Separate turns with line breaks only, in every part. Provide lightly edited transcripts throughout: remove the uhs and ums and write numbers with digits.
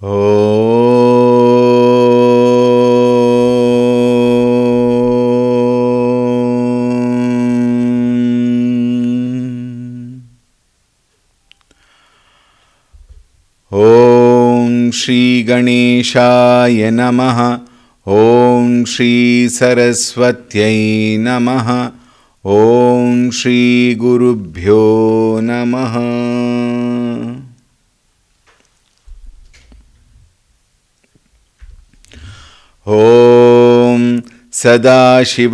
ॐ श्री गणेशाय नमः। ॐ श्री सरस्वत्यै नमः। ॐ श्री गुरुभ्यो नमः। ॐ सदाशिवसमारम्भां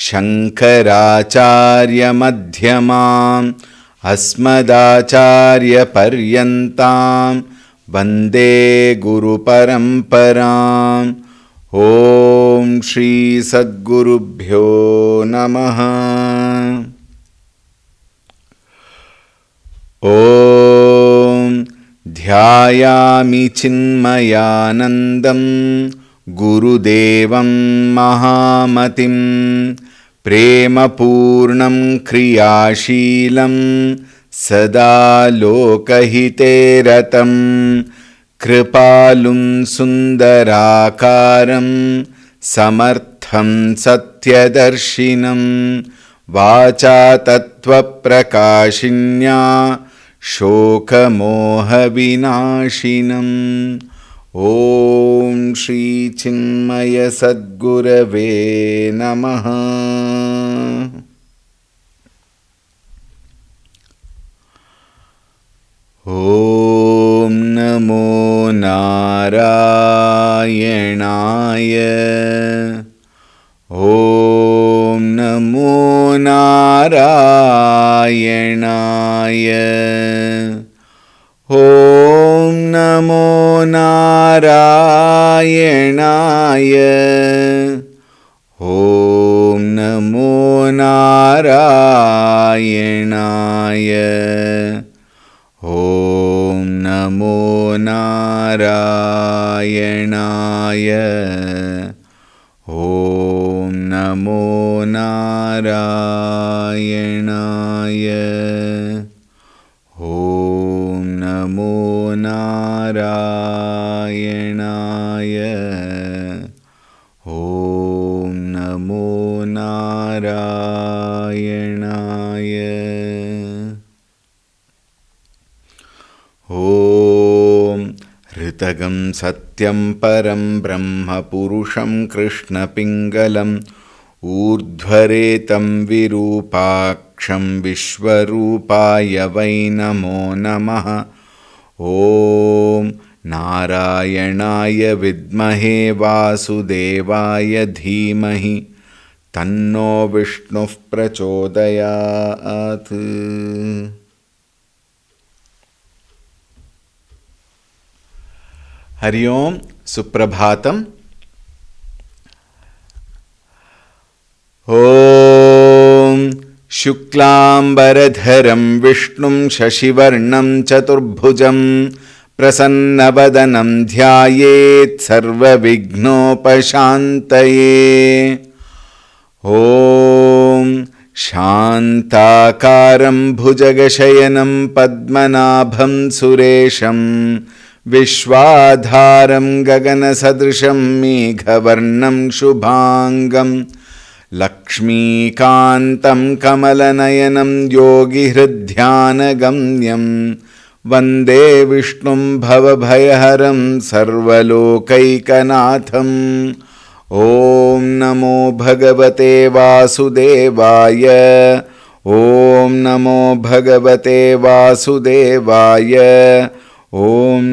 शङ्कराचार्यमध्यमाम् अस्मदाचार्यपर्यन्तां वन्दे गुरुपरम्पराम्। ॐ श्री सद्गुरुभ्यो नमः। ॐ ध्यायामि चिन्मयानन्दं गुरुदेवं महामतिं प्रेमपूर्णं क्रियाशीलं सदा लोकहिते रतं कृपालुं सुन्दराकारं समर्थं सत्यदर्शिनं वाचा तत्त्वप्रकाशिन्या शोकमोहविनाशिनम्। ॐ श्री चिन्मय सद्गुरवे नमः। ॐ नमो नारायणाय। ॐ नमो नारायणाय। ॐ नमो नारायणाय। ॐ नमो नारायणाय। ॐ नमो नारायणाय। ॐ नमो नारायणाय। ॐ नमो नारायणाय। ॐ नमो नारायणाय। ॐ ऋतगं सत्यं परं ब्रह्म पुरुषं कृष्णपिङ्गलम् ऊर्ध्वरेतं विरूपाक्षं विश्वरूपाय वै नमो नमः। ॐ नारायणाय विद्महे वासुदेवाय धीमहि तन्नो विष्णुः प्रचोदयात्। हरि ओं सुप्रभातम्। ॐ शुक्लाम्बरधरं विष्णुं शशिवर्णं चतुर्भुजं प्रसन्नवदनं ध्यायेत् सर्वविघ्नोपशान्तये। ॐ शान्ताकारं भुजगशयनं पद्मनाभं सुरेशं विश्वाधारं गगनसदृशं मेघवर्णं शुभांगं लक्ष्मीकान्तं कमलनयनं योगिहृद्ध्यानगम्यं वन्दे विष्णुं भवभयहरं सर्वलोकैकनाथम्। ॐ नमो भगवते वासुदेवाय। ॐ नमो भगवते वासुदेवाय। ॐ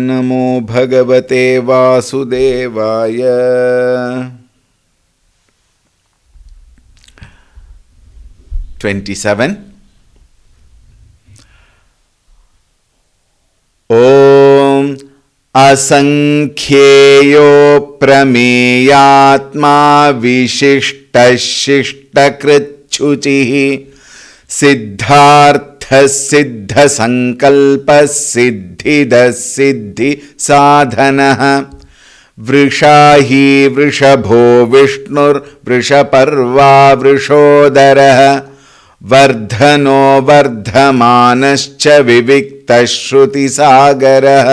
नमो भगवते वासुदेवाय। 27 ॐ असंख्येयो प्रमेयात्मा विशिष्टशिष्टकृच्छुचिः सिद्धार्थः सिद्धसंकल्पः सिद्धिदः सिद्धिसाधनः वृषाही वृषभो विष्णुर्वृषपर्वा वृषोदरः वर्धनो वर्धमानश्च विविक्तो दीप्तश्रुतिसागरः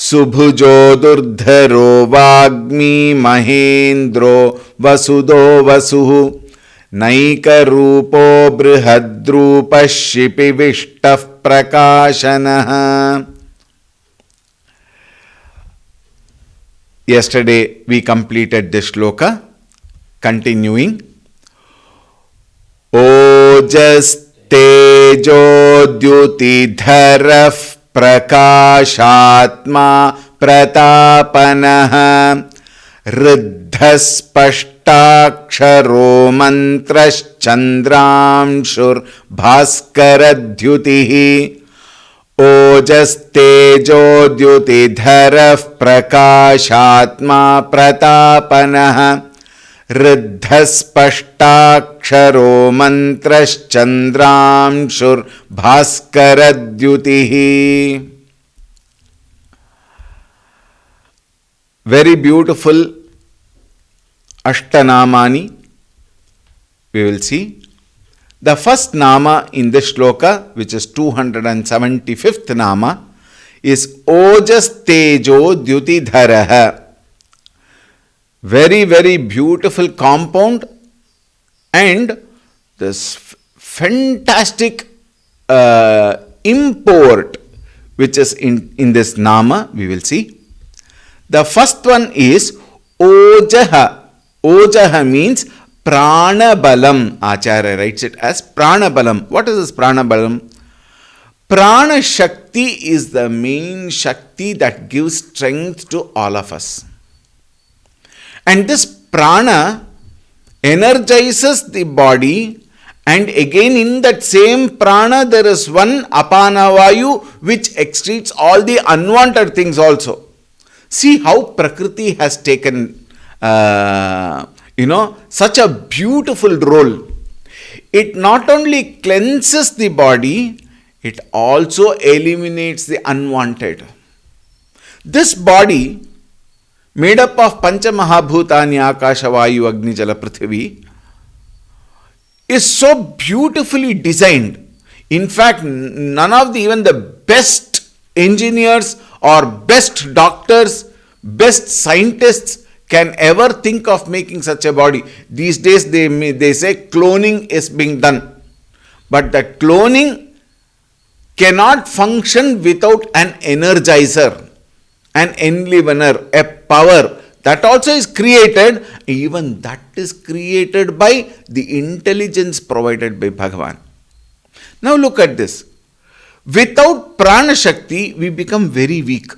सुभुजो दुर्धरो वाग्मी महेन्द्रो वसुदो वसुः नैकरूपो बृहद्रूपः शिपिविष्टः प्रकाशनः. Yesterday we completed this shloka. Continuing. ओजस्तेजोद्युतिधरः प्रकाशात्मा प्रतापनः ऋद्धस्पष्टाक्षरो मन्त्रश्चन्द्रांशुर्भास्करद्युतिः ओजस्तेजोद्युतिधरः प्रकाशात्मा प्रतापनः ऋद्धस्पष्टाक्षरो मन्त्रश्चन्द्रांशुर्भास्करद्युतिः. Very beautiful Ashtanamani we will see. The first nama in this shloka, which is 275th nama, is Ojas Tejo Dyutidharaha. Very, very beautiful compound and this fantastic import which is in this nama, we will see. The first one is Ojaha. Ojaha means Pranabalam. Acharya writes it as Pranabalam. What is this Pranabalam? Prana Shakti is the main Shakti that gives strength to all of us. And this prana energizes the body, and again in that same prana there is one apanavayu which excretes all the unwanted things also. See how Prakriti has taken such a beautiful role. It not only cleanses the body, it also eliminates the unwanted. This body, made up of Pancha Mahabhutani, Akasha, Vayu, Agni, Jala, Prithvi, is so beautifully designed. In fact, none of even the best engineers or best doctors, best scientists can ever think of making such a body. These days they say cloning is being done. But that cloning cannot function without an energizer, an enlivener, a power. That also is created. Even that is created by the intelligence provided by Bhagavan. Now look at this. Without Prana Shakti, we become very weak.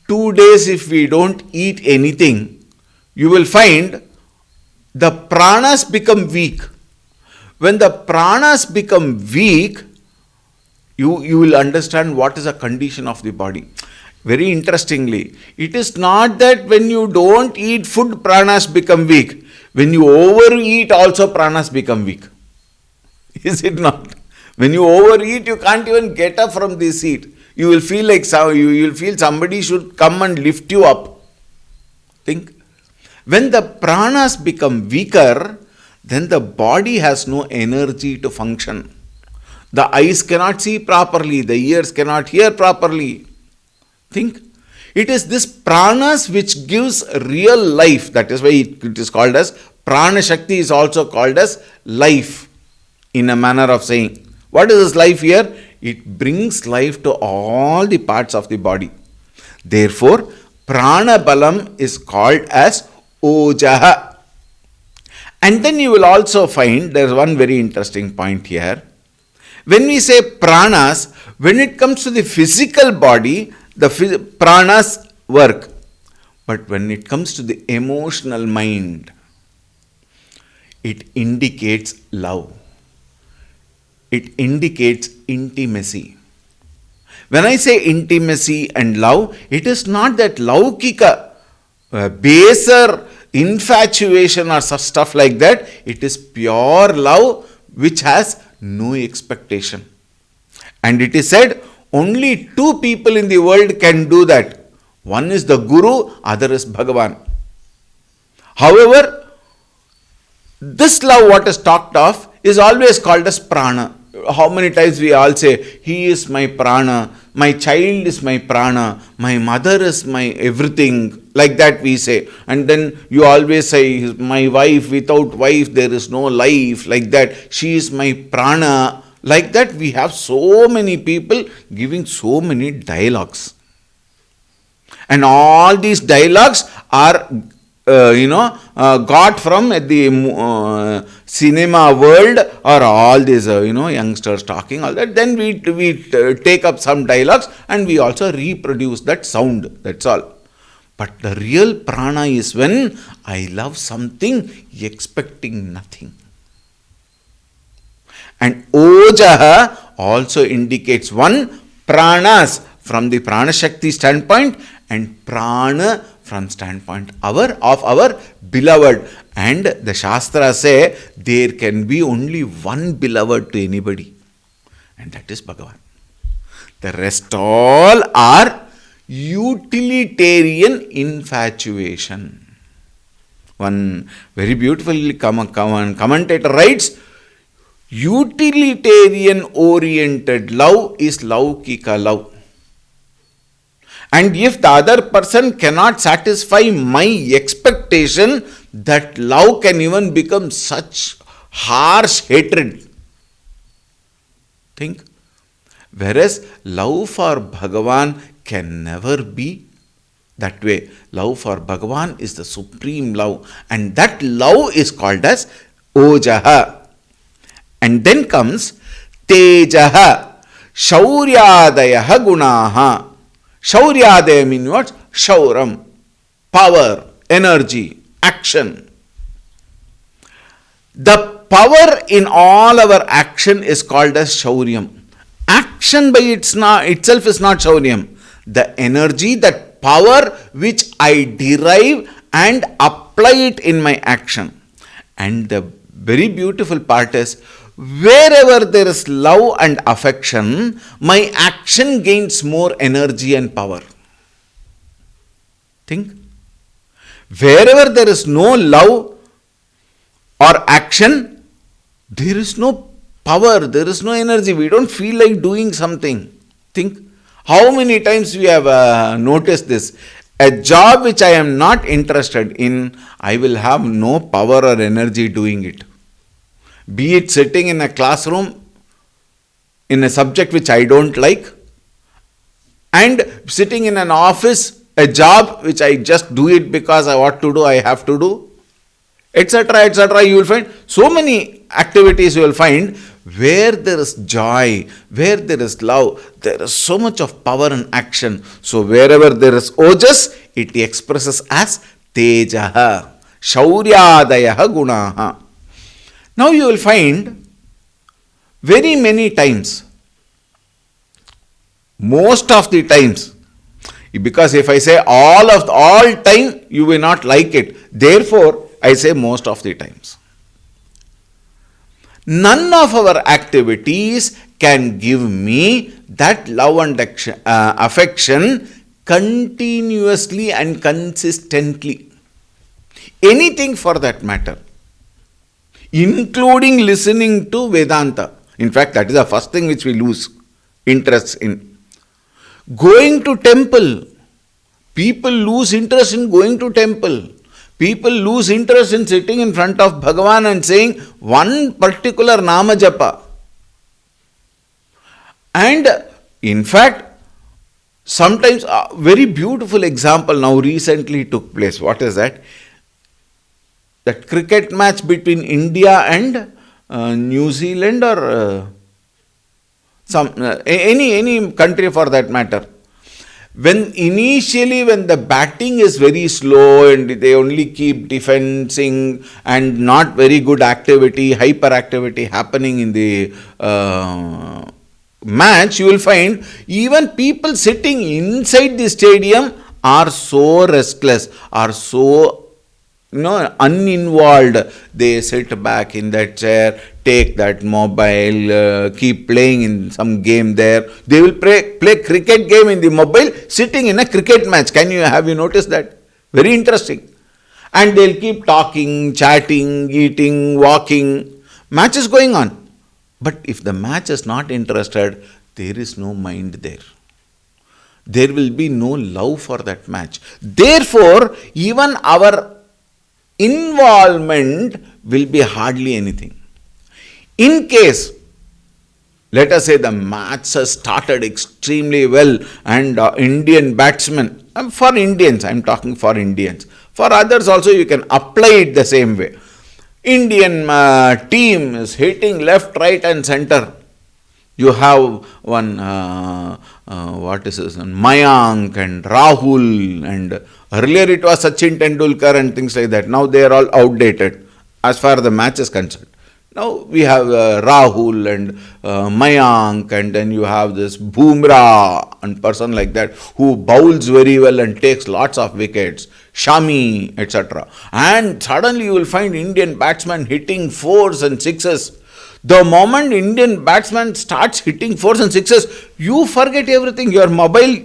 2 days if we don't eat anything, you will find the pranas become weak. When the pranas become weak, you will understand what is the condition of the body. Very interestingly, it is not that when you don't eat food, pranas become weak. When you overeat, also pranas become weak. Is it not? When you overeat, you can't even get up from this seat. You will feel like you will feel somebody should come and lift you up. Think. When the pranas become weaker, then the body has no energy to function. The eyes cannot see properly, the ears cannot hear properly. Think. It is this pranas which gives real life. That is why it is called as Prana Shakti, is also called as life in a manner of saying. What is this life here? It brings life to all the parts of the body. Therefore, Prana Balam is called as Ojaha. And then you will also find there is one very interesting point here. When we say pranas, when it comes to the physical body, the pranas work. But when it comes to the emotional mind, it indicates love. It indicates intimacy. When I say intimacy and love, it is not that laukika, baser infatuation or stuff like that. It is pure love which has no expectation. And it is said only 2 people in the world can do that. One is the Guru, other is Bhagavan. However, this love what is talked of is always called as prana. How many times we all say, he is my prana, my child is my prana, my mother is my everything, like that we say. And then you always say, my wife, without wife there is no life, like that, she is my prana. Like that we have so many people giving so many dialogues. And all these dialogues are got from the cinema world, or all these youngsters talking all that. Then we take up some dialogues and we also reproduce that sound. That's all. But the real prana is when I love something expecting nothing. And ojaha also indicates one, pranas from the prana shakti standpoint, and prana from standpoint of our beloved. And the Shastra say there can be only one beloved to anybody, and that is Bhagavan. The rest all are utilitarian infatuation. One very beautiful commentator writes, utilitarian oriented love is laukika love. And if the other person cannot satisfy my expectation, that love can even become such harsh hatred. Think. Whereas love for Bhagavan can never be that way. Love for Bhagavan is the supreme love, and that love is called as ojaha. And then comes tejaha, shauryadayaha gunaha. Shauryadaya means what? Shauram, power, energy, action. The power in all our action is called as shauryam. Action by itself is not shauryam. The energy, that power which I derive and apply it in my action. And the very beautiful part is, wherever there is love and affection, my action gains more energy and power. Think. Wherever there is no love or action, there is no power, there is no energy. We don't feel like doing something. Think. How many times we have noticed this? A job which I am not interested in, I will have no power or energy doing it. Be it sitting in a classroom in a subject which I don't like, and sitting in an office, a job which I just do it because I want to do, I have to do, etc., etc. You will find so many activities you will find where there is joy, where there is love, there is so much of power and action. So wherever there is ojas, it expresses as tejaha, shauryadayaha gunaha. Now you will find very many times, most of the times, because if I say all time, you will not like it. Therefore, I say most of the times. None of our activities can give me that love and affection continuously and consistently. Anything for that matter. Including listening to Vedanta. In fact, that is the first thing which we lose interest in. Going to temple. People lose interest in going to temple. People lose interest in sitting in front of Bhagavan and saying one particular Nama Japa. And in fact, sometimes a very beautiful example now recently took place. What is that? That cricket match between India and New Zealand, or any country for that matter. When the batting is very slow and they only keep defending and not very good activity, hyperactivity happening in the match, you will find even people sitting inside the stadium are so restless, are so uninvolved. They sit back in that chair, take that mobile, keep playing in some game there. They will play cricket game in the mobile, sitting in a cricket match. Have you noticed that? Very interesting. And they'll keep talking, chatting, eating, walking. Match is going on. But if the match is not interested, there is no mind there. There will be no love for that match. Therefore, even our involvement will be hardly anything. In case, let us say the match has started extremely well and Indian batsmen, for Indians, I am talking for Indians. For others also you can apply it the same way. Indian team is hitting left, right and center. You have one, what is his name, Mayank and Rahul, and earlier it was Sachin Tendulkar and things like that. Now they are all outdated as far as the match is concerned. Now we have Rahul and Mayank, and then you have this Bumrah and person like that who bowls very well and takes lots of wickets, Shami, etc. And suddenly you will find Indian batsmen hitting fours and sixes. The moment Indian batsman starts hitting fours and sixes, you forget everything. Your mobile,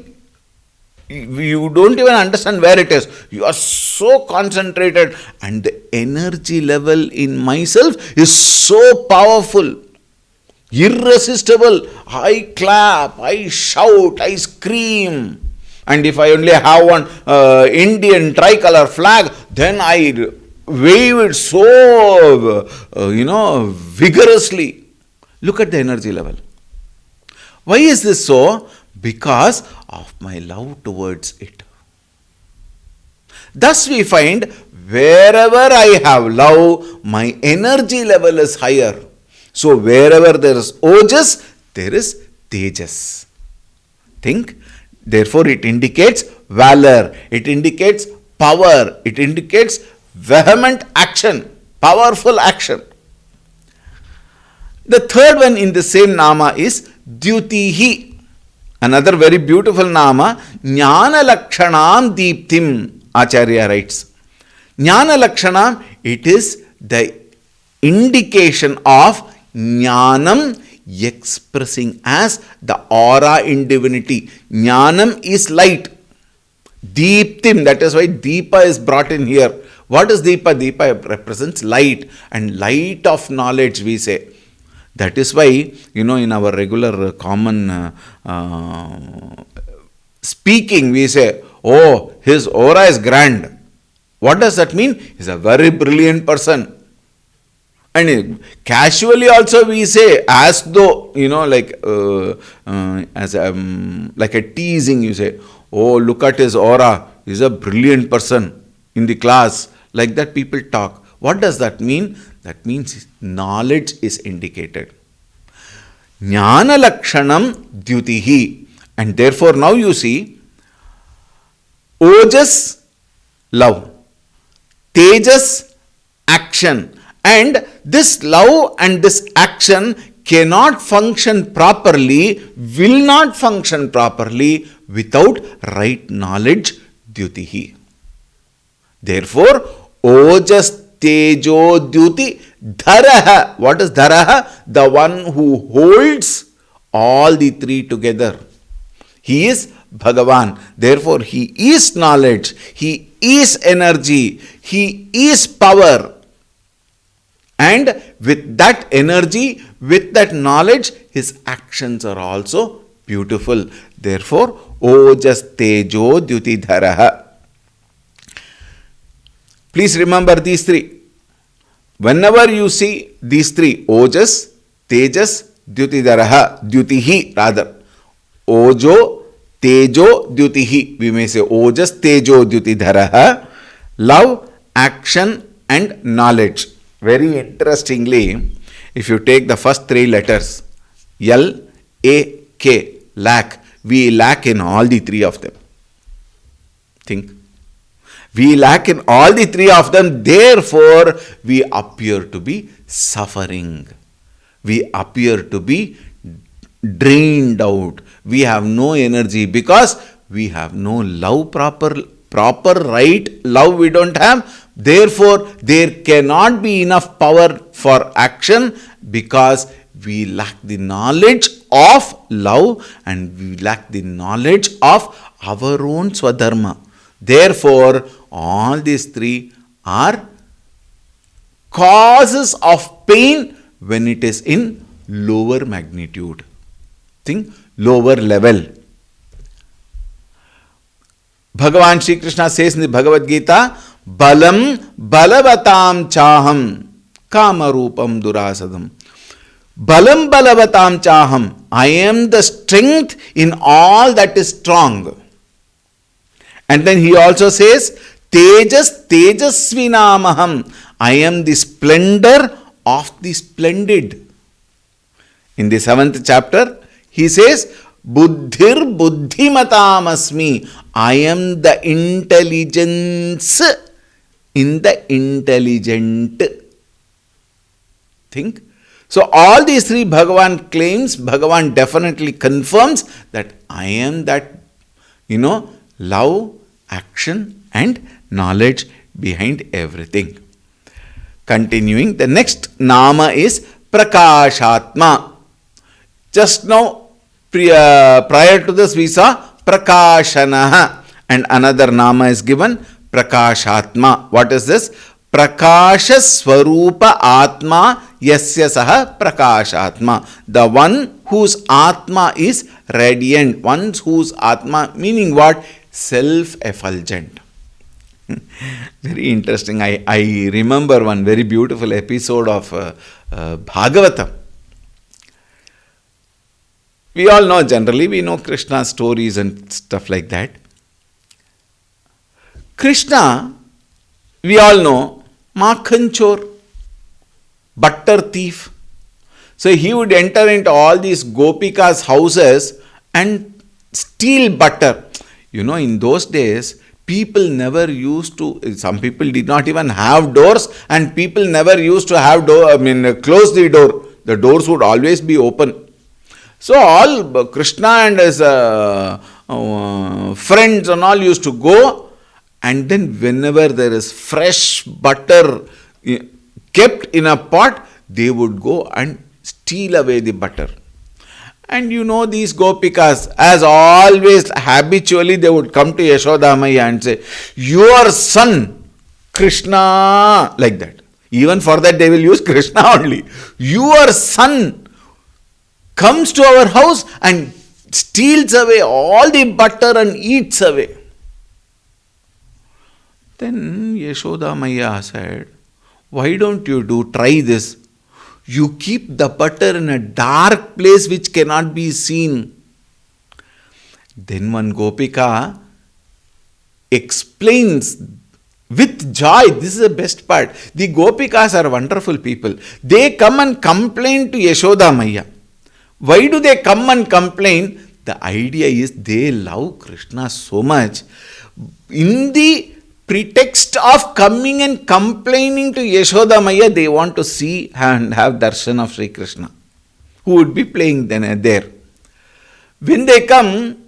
you don't even understand where it is. You are so concentrated, and the energy level in myself is so powerful, irresistible. I clap, I shout, I scream. And if I only have one Indian tricolor flag, then I wave it so, vigorously. Look at the energy level. Why is this so? Because of my love towards it. Thus we find wherever I have love, my energy level is higher. So wherever there is ojas, there is tejas. Think. Therefore it indicates valor, it indicates power, it indicates vehement action, powerful action. The third one in the same nama is Dyutihi. Another very beautiful nama, Jnana Lakshanam Deeptim, Acharya writes. Jnana Lakshanam, it is the indication of Jnanam expressing as the aura in divinity. Jnanam is light. Deeptim, that is why Deepa is brought in here. What is Deepa? Deepa represents light, and light of knowledge we say. That is why, in our regular common speaking, we say, oh, his aura is grand. What does that mean? He's a very brilliant person. And casually also we say, as though, like a teasing, you say, oh, look at his aura. He's a brilliant person in the class. Like that people talk. What does that mean? That means knowledge is indicated. Jnana Lakshanam Dyutihi. And therefore now you see, Ojas, love. Tejas, action. And this love and this action cannot function properly, will not function properly without right knowledge, Dyutihi. Therefore, Ojas, Tejo, Dyuti, Dharaha. What is Dharaha? The one who holds all the three together. He is Bhagavan. Therefore, he is knowledge, he is energy, he is power. And with that energy, with that knowledge, his actions are also beautiful. Therefore, Ojas, Tejo, Dyuti, Dharaha. Please remember these three. Whenever you see these three, Ojas, Tejas, Dyuti, Dharaha, Dyutihi rather. Ojo, Tejo, Dyutihi. We may say Ojas, Tejo, Dyuti, Dharaha. Love, action and knowledge. Very interestingly, if you take the first three letters, L, A, K, lack, we lack in all the three of them. Think. We lack in all the three of them, therefore we appear to be suffering. We appear to be drained out. We have no energy because we have no love, proper right love we don't have. Therefore, there cannot be enough power for action because we lack the knowledge of love and we lack the knowledge of our own Swadharma. Therefore, all these three are causes of pain when it is in lower magnitude. Think lower level. Bhagavan Sri Krishna says in the Bhagavad Gita, Balam balavatam chaham kama rupam durasadam. Balam balavatam chaham. I am the strength in all that is strong. And then he also says, Tejas tejasvinamaham. I am the splendor of the splendid. In the 7th chapter, he says, Buddhir buddhimatam asmi. I am the intelligence in the intelligent. Think. So all these three Bhagavan claims, Bhagavan definitely confirms that I am that, love, action and knowledge behind everything. Continuing, the next Nama is Prakashatma. Just now, prior to this we saw Prakashanaha, and another Nama is given Prakashatma. What is this? Prakasha Swarupa Atma Yasya Saha Prakashatma. The one whose Atma is radiant, one whose Atma, meaning what? Self-effulgent. Very interesting. I remember one very beautiful episode of Bhagavatam. We all know, generally, we know Krishna stories and stuff like that. Krishna, we all know, Makhanchor, butter thief. So he would enter into all these Gopikas' houses and steal butter. In those days, people never used to, some people did not even have doors, and people never used to have close the door. The doors would always be open. So all Krishna and his friends and all used to go, and then whenever there is fresh butter kept in a pot, they would go and steal away the butter. And these Gopikas, as always, habitually they would come to Yashoda Maya and say, your son, Krishna, like that. Even for that they will use Krishna only. Your son comes to our house and steals away all the butter and eats away. Then Yashoda Maya said, why don't you try this? You keep the butter in a dark place which cannot be seen. Then one Gopika explains with joy. This is the best part. The Gopikas are wonderful people. They come and complain to Yashoda Maya. Why do they come and complain? The idea is they love Krishna so much. In the pretext of coming and complaining to Yashoda Maya, they want to see and have darshan of Sri Krishna, who would be playing there. When they come,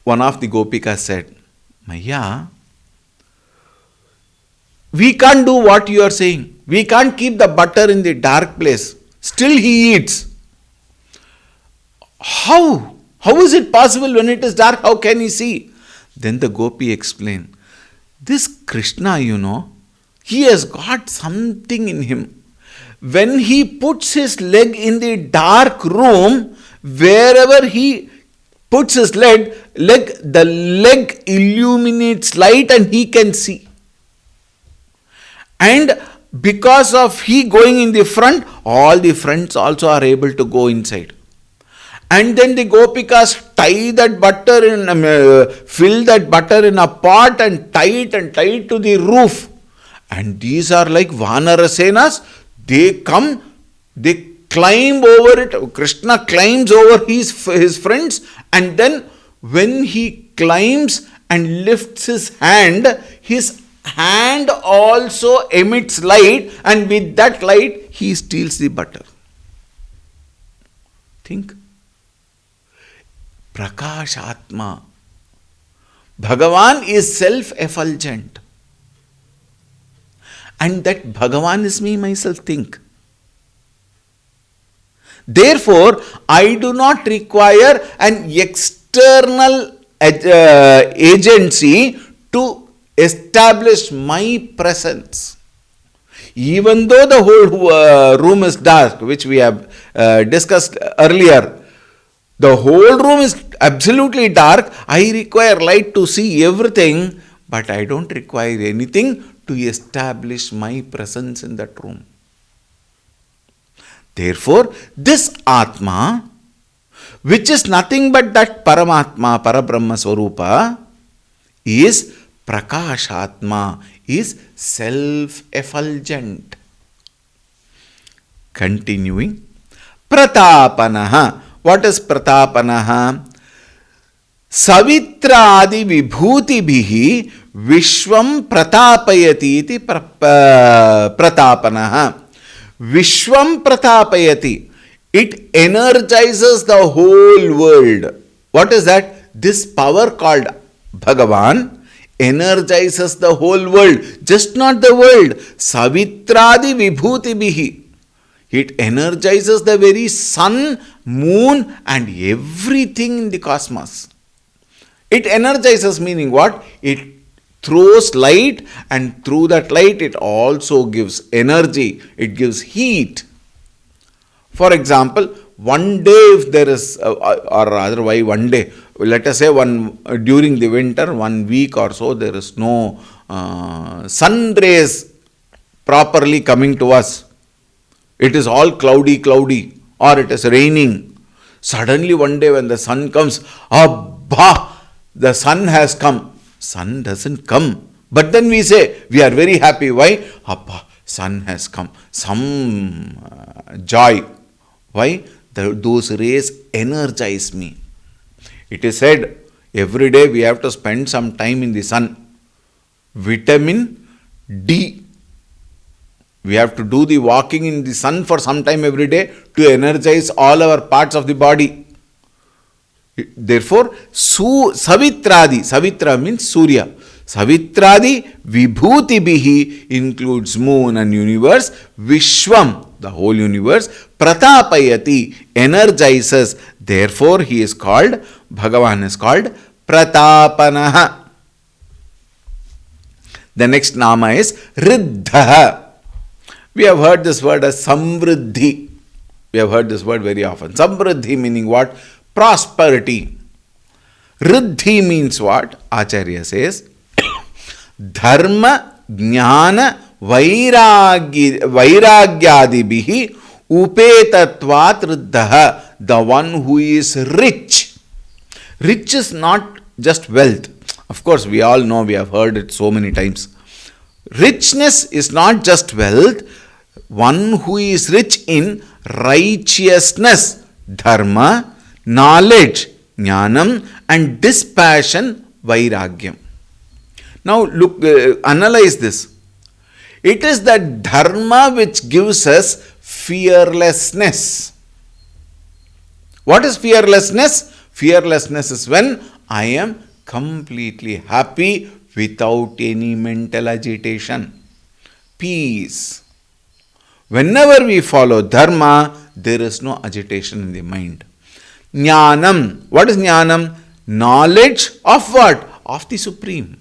one of the Gopikas said, Maya, we can't do what you are saying. We can't keep the butter in the dark place. Still he eats. How? How is it possible when it is dark? How can he see? Then the Gopi explained, this Krishna, he has got something in him. When he puts his leg in the dark room, wherever he puts his leg, the leg illuminates light and he can see. And because of he going in the front, all the friends also are able to go inside. And then the Gopikas tie that butter fill that butter in a pot and tie it to the roof. And these are like Vanarasenas. They come, they climb over it. Krishna climbs over his friends, and then when he climbs and lifts his hand also emits light, and with that light he steals the butter. Think. Prakashatma. Bhagavan is self-effulgent. And that Bhagavan is me, myself, think. Therefore, I do not require an external agency to establish my presence. Even though the whole room is dark, which we have discussed earlier, the whole room is absolutely dark. I require light to see everything, but I don't require anything to establish my presence in that room. Therefore, this Atma, which is nothing but that Paramatma, Parabrahma Swarupa, is Prakashatma, is self-effulgent. Continuing, Pratapanaha. What is Pratapanaha? Savitradi vibhuti bihi Vishwam Pratapayati iti Pratapanaha. Vishwam Pratapayati. It energizes the whole world. What is that? This power called Bhagavan energizes the whole world. Just not the world. Savitradi vibhuti bihi. It energizes the very sun, moon and everything in the cosmos. It energizes, meaning what? It throws light, and through that light it also gives energy. It gives heat. For example, one day if there is, or rather why one day, let us say during the winter, 1 week or so, there is no sun rays properly coming to us. It is all cloudy, or it is raining. Suddenly one day when the sun comes, Abba, the sun has come. Sun doesn't come. But then we say, we are very happy. Why? Abba, sun has come. Some joy. Why? Those rays energize me. It is said, every day we have to spend some time in the sun. Vitamin D. We have to do the walking in the sun for some time every day to energize all our parts of the body. Therefore, Savitradi, Savitra means Surya. Savitradi Vibhuti Bihi includes moon and universe. Vishwam, the whole universe. Pratapayati, energizes. Therefore, he is called, Bhagavan is called Pratapanaha. The next nama is Riddha. We have heard this word as Samvriddhi. We have heard this word very often. Samvriddhi meaning what? Prosperity. Riddhi means what? Acharya says, Dharma, Jnana, Vairagyadibihi Upetatvat Riddha. The one who is rich. Rich is not just wealth. Of course, we all know, we have heard it so many times. Richness is not just wealth. One who is rich in righteousness, dharma, knowledge, jnanam, and dispassion, vairagyam. Now look, analyze this. It is that dharma which gives us fearlessness. What is fearlessness? Fearlessness is when I am completely happy without any mental agitation. Peace. Whenever we follow dharma, there is no agitation in the mind. Jnanam. What is jnanam? Knowledge of what? Of the Supreme.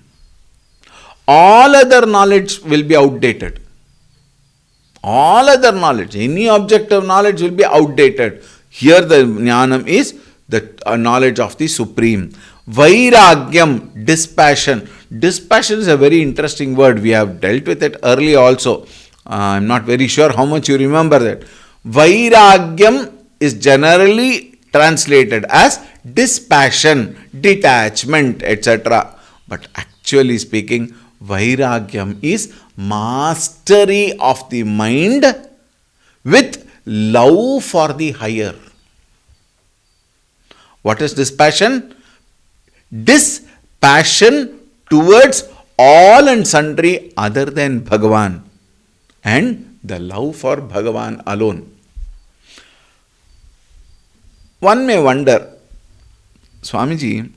All other knowledge will be outdated. All other knowledge, any objective knowledge will be outdated. Here the jnanam is the knowledge of the Supreme. Vairagyam, dispassion. Dispassion is a very interesting word. We have dealt with it earlier also. I am not very sure how much you remember that. Vairagyam is generally translated as dispassion, detachment, etc. But actually speaking, Vairagyam is mastery of the mind with love for the higher. What is dispassion? Dispassion towards all and sundry other than Bhagavan, and the love for Bhagavan alone. One may wonder, Swamiji,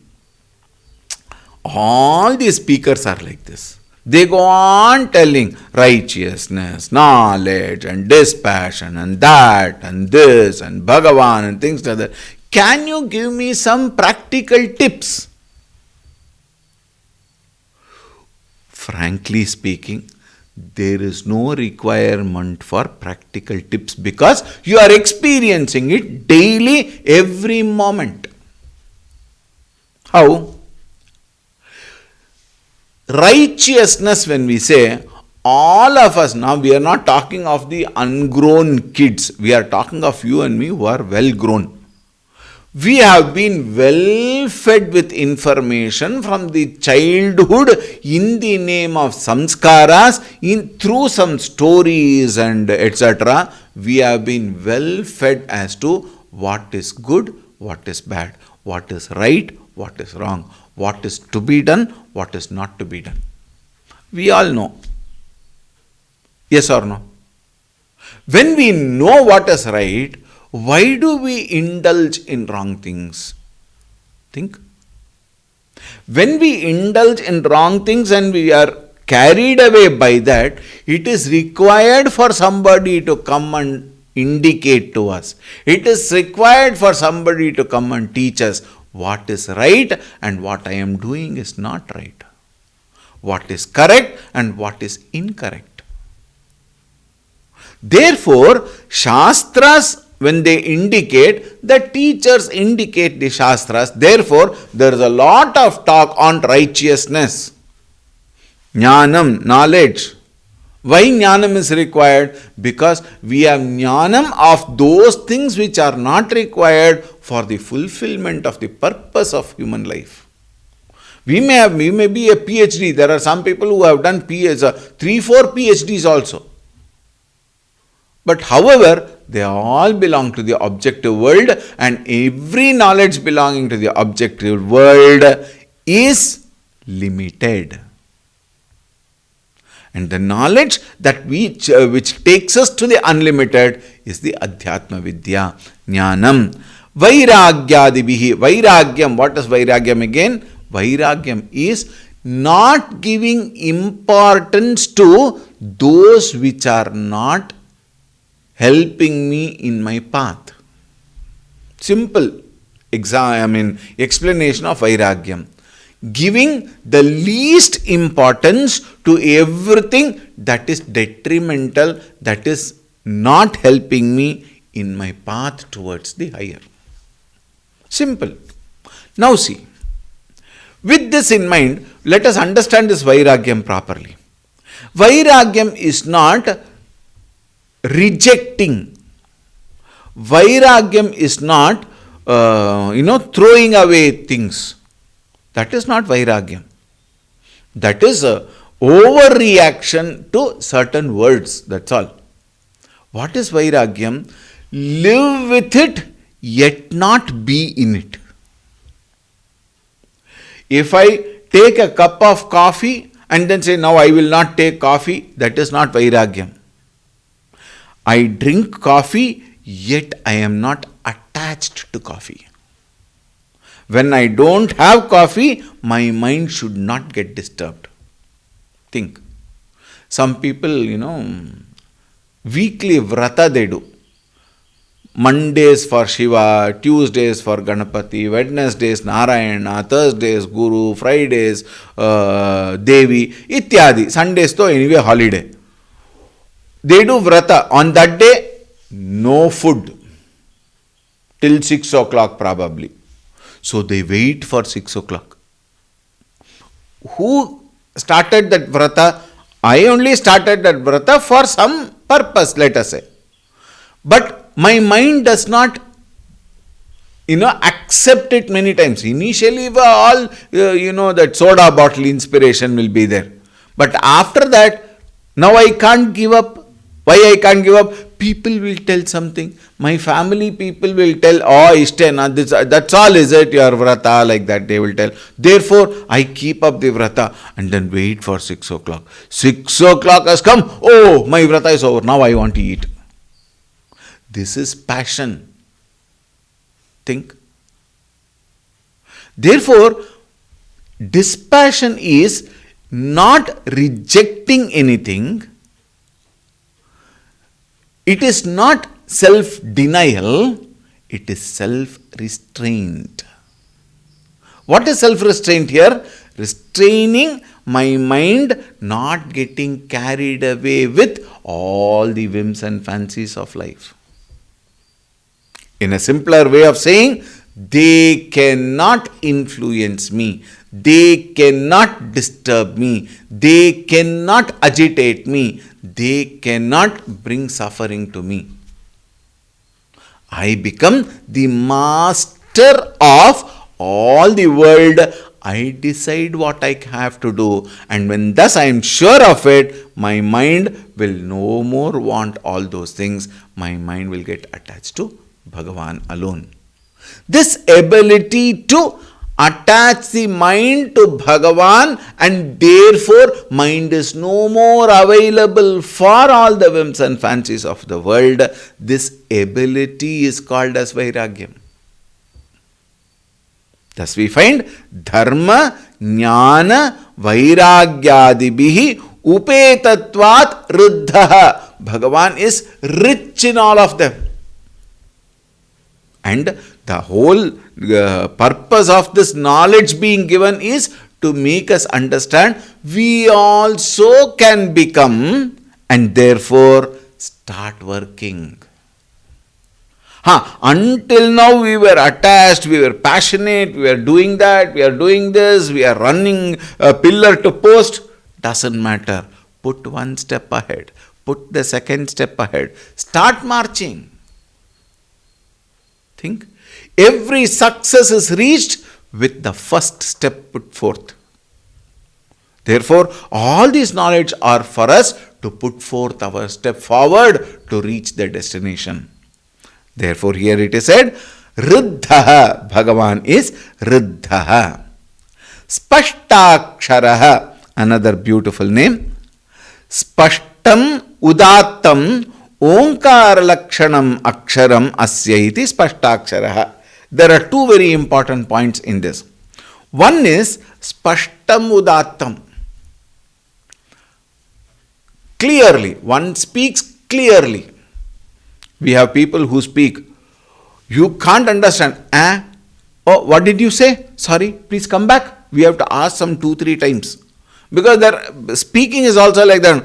all these speakers are like this. They go on telling righteousness, knowledge and dispassion and that and this and Bhagavan and things like that. Can you give me some practical tips? Frankly speaking, there is no requirement for practical tips because you are experiencing it daily, every moment. How? Righteousness, when we say, all of us, now we are not talking of the ungrown kids, we are talking of you and me who are well grown. We have been well fed with information from the childhood in the name of samskaras, through some stories and etc. We have been well fed as to what is good, what is bad, what is right, what is wrong, what is to be done, what is not to be done. We all know. Yes or no? When we know what is right, why do we indulge in wrong things? Think. When we indulge in wrong things and we are carried away by that, it is required for somebody to come and indicate to us. It is required for somebody to come and teach us what is right and what I am doing is not right. What is correct and what is incorrect. Therefore, Shastras, when they indicate, the teachers indicate the Shastras. Therefore, there is a lot of talk on righteousness. Jnanam, knowledge. Why Jnanam is required? Because we have Jnanam of those things which are not required for the fulfillment of the purpose of human life. We may be a PhD. There are some people who have done 3-4 PhDs also. But however, they all belong to the objective world, and every knowledge belonging to the objective world is limited. And the knowledge that which takes us to the unlimited is the Adhyatma Vidya, Jnanam. Vairagyadibihi. Vairagyam. What is Vairagyam again? Vairagyam is not giving importance to those which are not helping me in my path. Simple explanation of Vairagyam. Giving the least importance to everything that is detrimental, that is not helping me in my path towards the higher. Simple. Now see, with this in mind, let us understand this Vairagyam properly. Vairagyam is not rejecting. Vairagyam is not, throwing away things. That is not Vairagyam. That is a overreaction to certain words. That's all. What is Vairagyam? Live with it, yet not be in it. If I take a cup of coffee and then say, now I will not take coffee, that is not Vairagyam. I drink coffee, yet I am not attached to coffee. When I don't have coffee, my mind should not get disturbed. Think. Some people, weekly vrata they do. Mondays for Shiva, Tuesdays for Ganapati, Wednesdays Narayana, Thursdays Guru, Fridays Devi, ityadi. Sundays to anyway holiday. They do vrata. On that day, no food. Till 6 o'clock probably. So they wait for 6 o'clock. Who started that vrata? I only started that vrata for some purpose, let us say. But my mind does not, accept it many times. Initially, all, that soda bottle inspiration will be there. But after that, now I can't give up. Why I can't give up? People will tell something. My family people will tell, that's all, is it, your vrata, like that they will tell. Therefore, I keep up the vrata and then wait for 6 o'clock. 6 o'clock has come. Oh, my vrata is over. Now I want to eat. This is passion. Think. Therefore, dispassion is not rejecting anything. It is not self-denial, it is self-restraint. What is self-restraint here? Restraining my mind not getting carried away with all the whims and fancies of life. In a simpler way of saying, they cannot influence me, they cannot disturb me, they cannot agitate me, they cannot bring suffering to me. I become the master of all the world. I decide what I have to do, and when thus I am sure of it, my mind will no more want all those things. My mind will get attached to Bhagavan alone. This ability to attach the mind to Bhagavan, and therefore mind is no more available for all the whims and fancies of the world. This ability is called as Vairagyam. Thus we find Dharma, Jnana, Vairagyadibihi Upetatvat Riddhaha. Bhagavan is rich in all of them. And the whole purpose of this knowledge being given is to make us understand we also can become, and therefore start working. Until now we were attached, we were passionate, we are doing that, we are doing this, we are running pillar to post. Doesn't matter. Put one step ahead. Put the second step ahead. Start marching. Think. Every success is reached with the first step put forth. Therefore, all these knowledge are for us to put forth our step forward to reach the destination. Therefore, here it is said, Riddhaha. Bhagavan is Riddhaha. Spashtaksharaha. Another beautiful name. Spashtam Udattam Omkara Lakshanam Aksharam Asya iti Spashtaksharaha. There are two very important points in this. One is Spashtam Udattam. Clearly, one speaks clearly. We have people who speak. You can't understand. Oh, what did you say? Sorry, please come back. We have to ask some 2-3 times. Because their speaking is also like that.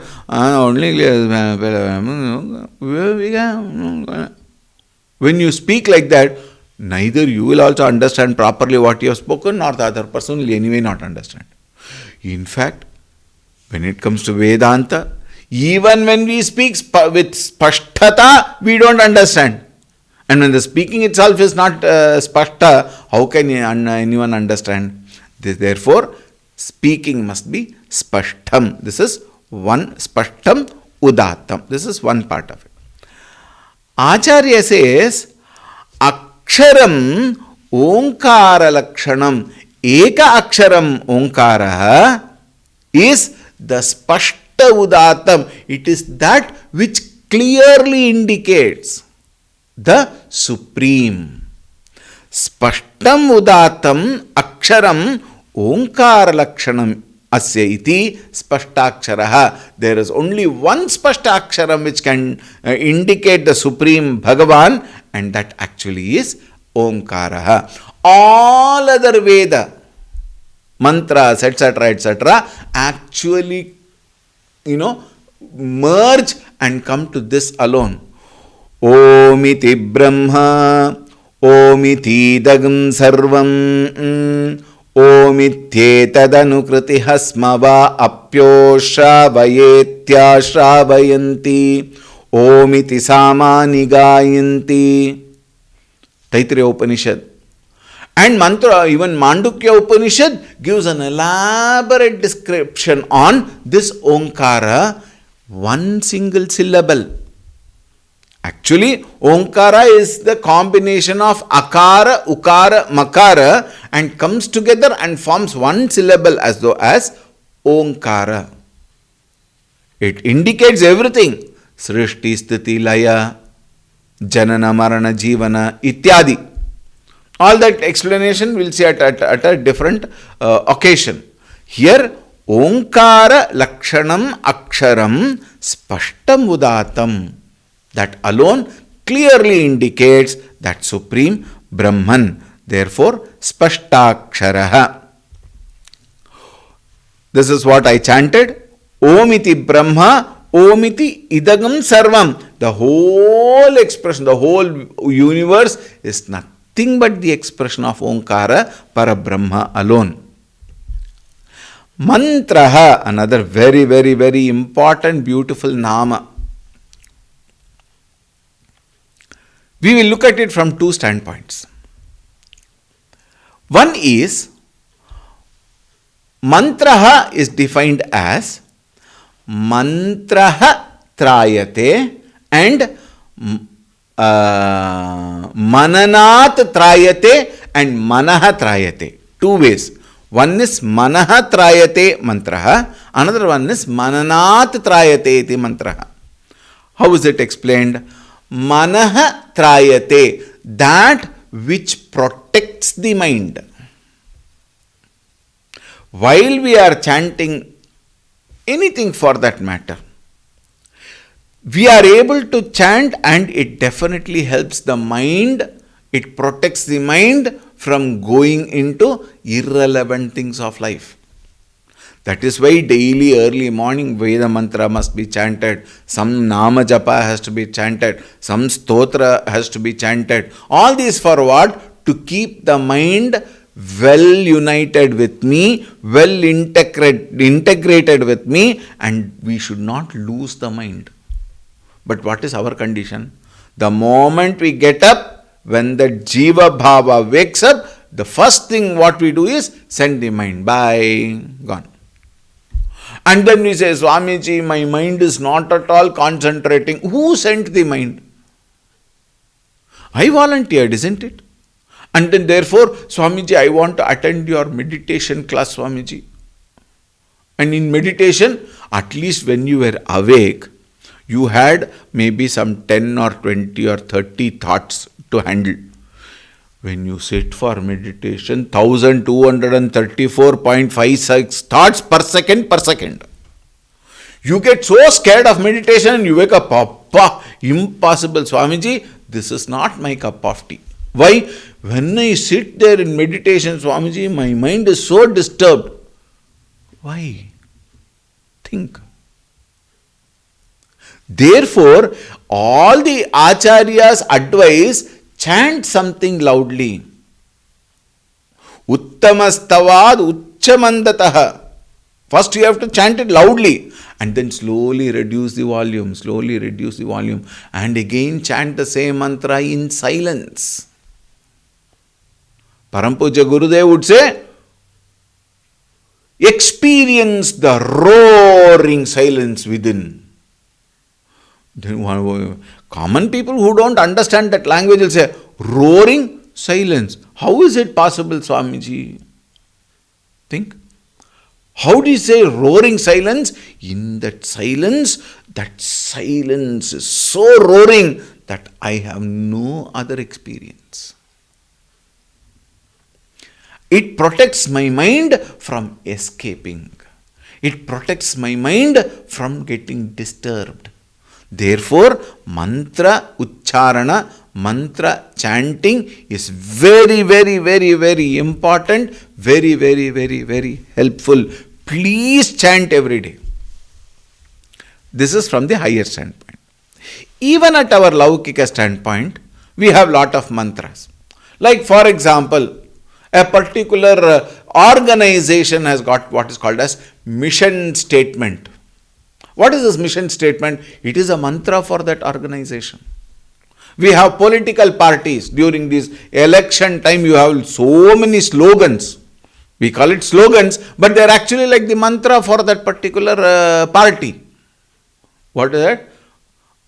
When you speak like that, neither you will also understand properly what you have spoken, nor the other person will anyway not understand. In fact, when it comes to Vedanta, even when we speak with spashtata, we don't understand. And when the speaking itself is not spashta, how can anyone understand? Therefore, speaking must be spashtam. This is one, spashtam udattam. This is one part of it. Acharya says, Aksharam Omkara Lakshanam. Eka Aksharam Omkara is the spashta udattam. It is that which clearly indicates the Supreme. Spashtam udattam aksharam Omkara Lakshanam Asya iti Spashtaksharaha. There is only one Spashtaksharam which can indicate the Supreme Bhagavan, and that actually is Omkaraha. All other Veda, mantras, etc., actually, merge and come to this alone. Omiti Brahma, Omiti Dagam Sarvam, Omityetadανukruti hasmava apyoshravayetya shravayanti, Omiti samani gayanti. Taittiriya Upanishad. And mantra, even Mandukya Upanishad gives an elaborate description on this Omkara, one single syllable. Actually, Omkara is the combination of Akara, Ukara, Makara, and comes together and forms one syllable as though as Omkara. It indicates everything. Srishti, Sthiti, Laya, Janana, Marana, Jivana, Ityadi. All that explanation we'll see at a different occasion. Here, Omkara Lakshanam Aksharam Spashtam Udatam. That alone clearly indicates that Supreme Brahman. Therefore, Spashtaksharaha. This is what I chanted. Omiti Brahma, Omiti Idagam Sarvam. The whole expression, the whole universe is nothing but the expression of Omkara, Parabrahma alone. Mantraha, another very, very, very important, beautiful nama. We will look at it from two standpoints. One is, mantraha is defined as mantraha trayate and mananat trayate and manaha trayate. Two ways. One is manaha trayate mantraha, another one is mananat trayate iti mantraha. How is it explained? Manaha trayate, that which protects the mind. While we are chanting anything for that matter, we are able to chant and it definitely helps the mind, it protects the mind from going into irrelevant things of life. That is why daily early morning Veda mantra must be chanted, some Nama Japa has to be chanted, some Stotra has to be chanted. All these for what? To keep the mind well united with me, well integrated with me, and we should not lose the mind. But what is our condition? The moment we get up, when the Jiva Bhava wakes up, the first thing what we do is send the mind. Bye, gone. And then we say, Swamiji, my mind is not at all concentrating. Who sent the mind? I volunteered, isn't it? And then therefore, Swamiji, I want to attend your meditation class, Swamiji. And in meditation, at least when you were awake, you had maybe some 10 or 20 or 30 thoughts to handle. When you sit for meditation, 1234.56 thoughts per second. You get so scared of meditation and you wake up, Papa, impossible, Swamiji, this is not my cup of tea. Why? When I sit there in meditation, Swamiji, my mind is so disturbed. Why? Think. Therefore, all the acharyas advise, chant something loudly. Uttamastavad uchamandataha. First you have to chant it loudly and then slowly reduce the volume, and again chant the same mantra in silence. Parampuja Gurudev would say, experience the roaring silence within. Common people who don't understand that language will say, roaring silence. How is it possible, Swamiji? Think. How do you say roaring silence? In that silence is so roaring that I have no other experience. It protects my mind from escaping. It protects my mind from getting disturbed. Therefore, mantra ucharana, mantra chanting is very, very, very, very important, very, very, very, very helpful. Please chant every day. This is from the higher standpoint. Even at our Laukika standpoint, we have lot of mantras. Like for example, a particular organization has got what is called as mission statement. What is this mission statement? It is a mantra for that organization. We have political parties. During this election time, you have so many slogans. We call it slogans, but they are actually like the mantra for that particular party. What is that?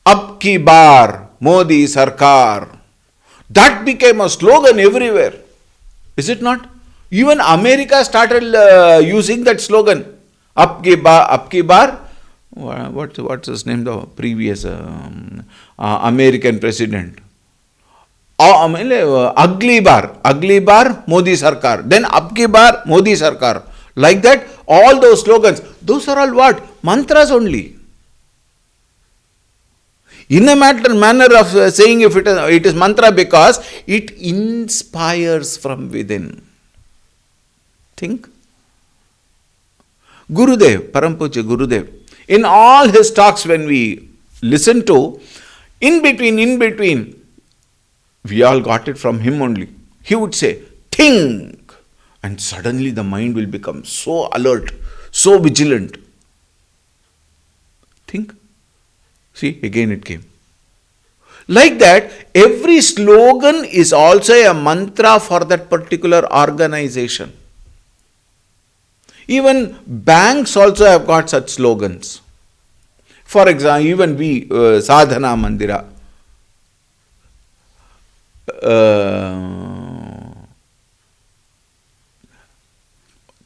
Ab ki bar, Modi Sarkar. That became a slogan everywhere. Is it not? Even America started using that slogan. Ab ki bar. What's his name? The previous American president. Ugly bar, Modi Sarkar. Then Abki bar, Modi Sarkar. Like that, all those slogans. Those are all what? Mantras only. In a manner of saying if it is mantra because it inspires from within. Think. Gurudev, Parampuja Gurudev, in all his talks when we listen to, in between, we all got it from him only. He would say, think, and suddenly the mind will become so alert, so vigilant. Think. See, again it came. Like that, every slogan is also a mantra for that particular organization. Even banks also have got such slogans. For example, even we, Sadhana Mandira,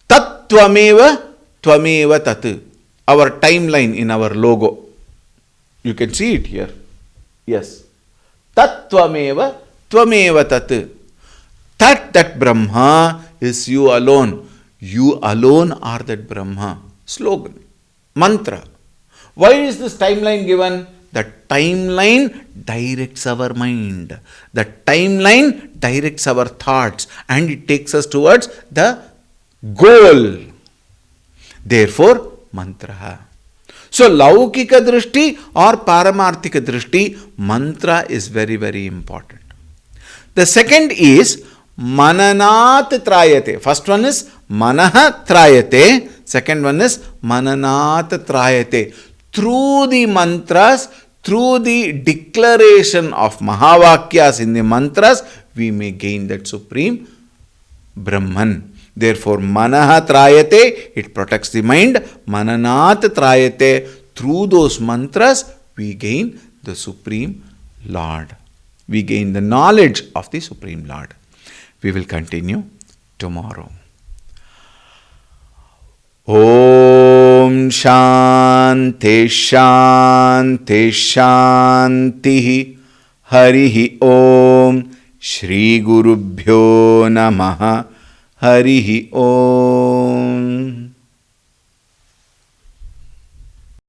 Tat Tvameva Tat, our timeline in our logo. You can see it here. Yes. Tat Tvameva Tat. That Brahma is you alone. You alone are that Brahma. Slogan. Mantra. Why is this timeline given? The timeline directs our mind. The timeline directs our thoughts and it takes us towards the goal. Therefore, mantra. So, Laukika Drishti or Paramarthika Drishti, mantra is very, very important. The second is Mananat Trayate. First one is Manaha Trayate. Second one is Mananat Trayate. Through the mantras, through the declaration of Mahavakyas in the mantras, we may gain that supreme Brahman. Therefore, Manaha Trayate, it protects the mind. Mananat Trayate, through those mantras, we gain the Supreme Lord. We gain the knowledge of the Supreme Lord. We will continue tomorrow. Om Shanti Shanti Shanti Harihi Om Shri Gurubhyo Namaha Harihi Om.